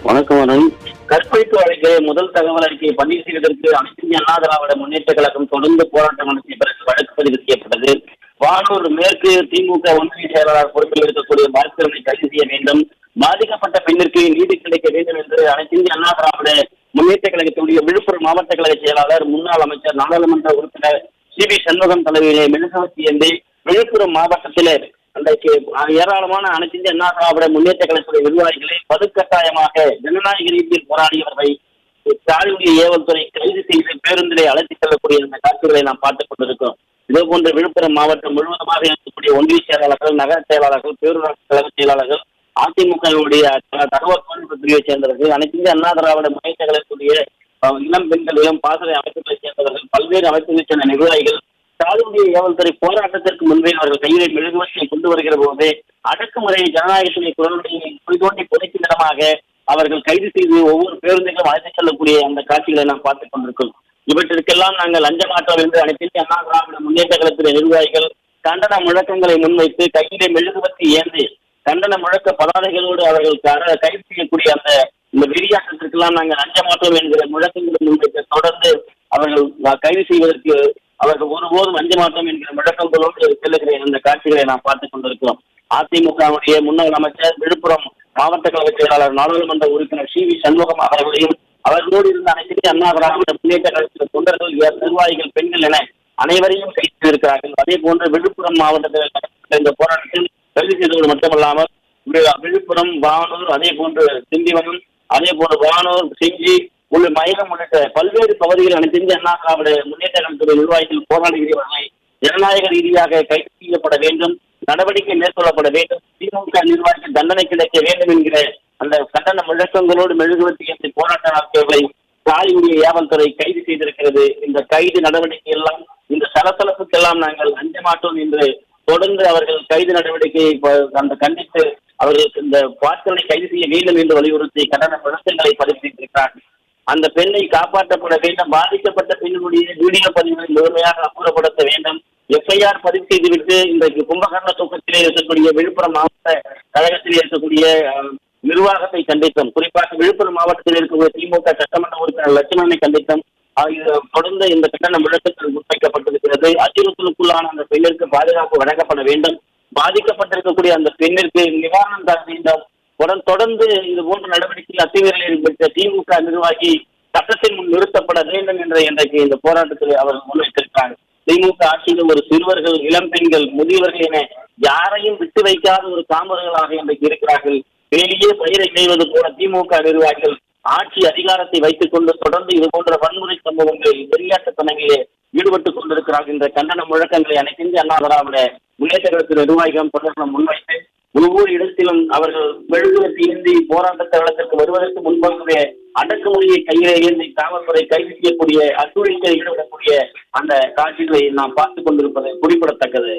வணக்கம் அருண். கற்பழிப்பு வழக்கு முதல் தகவல் அறிக்கையை பதிவு செய்வதற்கு அனைத்து இந்திய அண்ணா திராவிட முன்னேற்ற கழகம் தொடர்ந்து போராட்டம் நடத்திய பிறகு வழக்கு பதிவு செய்யப்பட்டது. வானூர் மேற்கு திமுக ஒன்றிய செயலாளர் பொறுப்பில் இருக்கக்கூடிய பாஸ்கரனை கைது செய்ய வேண்டும், பாதிக்கப்பட்ட பெண்ணிற்கு நீதி கிடைக்க வேண்டும் என்று அனைத்து இந்திய அண்ணா திராவிட முன்னேற்ற கழகத்துடைய விழுப்புரம் மாவட்ட கழக செயலாளர் முன்னாள் அமைச்சர் நாடாளுமன்ற உறுப்பினர் சி சண்முகம் தலைமையிலே மெழுகுவர்த்தி ஏந்தி விழுப்புரம் மாவட்டத்திலே அன்றைக்கு ஏராளமான அனைத்து இந்திய அண்ணா திராவிட முன்னேற்ற கழகத்துடைய நிர்வாகிகளை வலுக்கட்டாயமாக ஜனநாயக ரீதியில் போராடியவர்களை ஸ்டாலினுடைய ஏவல் துறை கைது செய்து பேருந்திலே அழைத்துச் செல்லக்கூடிய அந்த காட்சிகளை நாம் பார்த்துக் கொண்டிருக்கிறோம். இதே போன்ற விழுப்புரம் மாவட்டம் முழுவதுமாக இருக்கக்கூடிய ஒன்றிய செயலாளர்கள், நகர செயலாளர்கள், பேரூராட்சி கழக செயலாளர்கள், அதிமுகவுடைய தகவல் தொழில்நுட்ப பிரிவை சேர்ந்தவர்கள், அனைத்து இந்திய அண்ணா திராவிட முன்னேற்ற கழகத்துடைய இளம் பெண்கள், இளம் பாசறை அமைப்புகளை சேர்ந்தவர்கள், பல்வேறு அமைப்புகளை சேர்ந்த நிர்வாகிகள் ஸ்டாலினுடைய ஏவல்துறை போராட்டத்திற்கு முன்பே அவர்கள் கையிலே மெழுகுவர்த்தியை கொண்டு வருகிற போது அடக்குமுறை ஜனநாயகத்துடைய குரலுடைய குறிதோண்டி புதைக்கும் விதமாக அவர்கள் கைது செய்து ஒவ்வொரு பேருந்துகளும் அழைத்துச் செல்லக்கூடிய அந்த காட்சிகளை நாம் பார்த்துக் கொண்டிருக்கிறோம். இவற்றிற்கெல்லாம் நாங்கள் அஞ்ச மாட்டோம் என்று அனைத்து அண்ணா திராவிட முன்னேற்ற கழகத்துடைய நிர்வாகிகள் கண்டன முழக்கங்களை முன்வைத்து கையிலே மெழுகுவர்த்தி ஏந்தி கண்டன முழக்க பதாதைகளோடு அவர்கள் கைது செய்யக்கூடிய இந்த வெறியாட்டத்திற்கெல்லாம் நாங்கள் அஞ்ச மாட்டோம் என்கிற முழக்கங்களை முன்வைத்து தொடர்ந்து அவர்கள் கைது செய்வதற்கு அவர்கள் ஒருபோதும் அஞ்ச மாட்டோம் என்கிற முழக்கங்களோடு செல்லுகிற அந்த காட்சிகளை நாம் பார்த்துக் கொண்டிருக்கிறோம். அதிமுகவுடைய முன்னாள் அமைச்சர், விழுப்புரம் மாவட்ட கழக செயலாளர், நாடாளுமன்ற உறுப்பினர் சி சண்முகம் அவர்களையும் அவர்களோடு இருந்த அனைத்து அண்ணா திராவிட முன்னேற்ற கழகத்தின் தொண்டர்கள், நிர்வாகிகள், பெண்கள் என அனைவரையும் கைது செய்திருக்கிறார்கள். அதே போன்று விழுப்புரம் மாவட்டத்தில் இந்த போராட்டத்தில் கைது செய்தது மட்டுமல்லாமல் விழுப்புரம், வானூர், அதே போன்று திண்டிவனம், அதே போன்று வானூர், செஞ்சி மயிலம் உள்ளிட்ட பல்வேறு பகுதிகளில் அனைத்து இந்திய அண்ணா திராவிட முன்னேற்ற கழகத்துடைய நிர்வாகிகள் போராடுகிறவர்களை ஜனநாயக ரீதியாக கைது செய்யப்பட வேண்டும், நடவடிக்கை மேற்கொள்ளப்பட வேண்டும், திமுக நிர்வாகிகள் தண்டனை கிடைக்க வேண்டும் என்கிற அந்த கண்டன முழக்கங்களோடு மெழுகுவர்த்தி போராட்ட நடத்தியவர்களை ஸ்டாலினுடைய ஏவல்துறை கைது செய்திருக்கிறது. இந்த கைது நடவடிக்கை எல்லாம், இந்த சலசலப்புக்கெல்லாம் நாங்கள் அஞ்ச மாட்டோம் என்று தொடர்ந்து அவர்கள் கைது நடவடிக்கையை கண்டித்து அவர்களுக்கு இந்த பாஸ்கரனை கைது செய்ய வேண்டும் என்று வலியுறுத்தி கண்டன முழக்கங்களை பதிவு செய்திருக்கிறார்கள். அந்த பெண்ணை காப்பாற்றப்பட வேண்டும், பாதிக்கப்பட்ட பெண்ணுடைய வீடியோ பதிவுகளை முழுமையாக அப்புறப்படுத்த வேண்டும், எஃப்ஐஆர் பதிவு செய்துவிட்டு இன்றைக்கு கும்பகர்ண தூக்கத்திலே இருக்கக்கூடிய விழுப்புரம் மாவட்ட கழகத்திலே இருக்கக்கூடிய நிர்வாகத்தை கண்டித்தோம். குறிப்பாக விழுப்புரம் மாவட்டத்தில் இருக்கக்கூடிய திமுக சட்டமன்ற உறுப்பினர் லட்சுமணனை கண்டித்தோம். தொடர்ந்து இந்த கண்டன முழக்கத்தில் முன்வைக்கப்பட்டிருக்கிறது. அச்சுறுத்தலுக்குள்ளான அந்த பெண்ணிற்கு பாதுகாப்பு வழங்கப்பட வேண்டும், பாதிக்கப்பட்டிருக்கக்கூடிய அந்த பெண்ணிற்கு நிவாரணம் தர வேண்டும். தொடர்ந்து இது போன்ற நடவடிக்கையில் அத்துமீறலில் பெற்ற திமுக நிர்வாகி சட்டத்தின் முன் நிறுத்தப்பட வேண்டும் என்ற இன்றைக்கு இந்த போராட்டத்தில் அவர்கள் முன்வைத்திருக்கிறார்கள். திமுக ஆட்சியில் ஒரு சிறுவர்கள், இளம் பெண்கள், முதியவர்கள் என யாரையும் விட்டு வைக்காத ஒரு காமர்களாக இன்றைக்கு இருக்கிறார்கள். வெளியே பயிரை செய்வது போல திமுக நிர்வாகிகள் ஆட்சி அதிகாரத்தை வைத்துக் கொண்டு தொடர்ந்து இது போன்ற வன்முறை சம்பவங்களில் வெறியாட்டத்தனங்களிலே ஈடுபட்டுக் கொண்டிருக்கிறார்கள். இந்த கண்டன முழக்கங்களை அனைத்து இந்திய அண்ணா திராவிட முன்னேற்ற கழகத்தின் நிர்வாகிகள் தொடர்ந்து முன்வைத்து ஒவ்வொரு இடத்திலும் அவர்கள் மெழுகுவர்த்தி ஏந்தி போராட்ட தளத்திற்கு வருவதற்கு முன்பாகவே அடக்குமுறையை கையிலே ஏந்தி காவல்துறை கைது செய்யக்கூடிய அத்துழைப்பில் ஈடுபடக்கூடிய அந்த காட்சிகளை நாம் பார்த்துக் கொண்டிருப்பது குறிப்பிடத்தக்கது.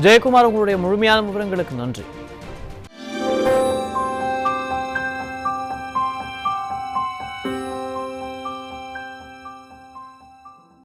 ஜெயக்குமார், உங்களுடைய முழுமையான விவரங்களுக்கு நன்றி.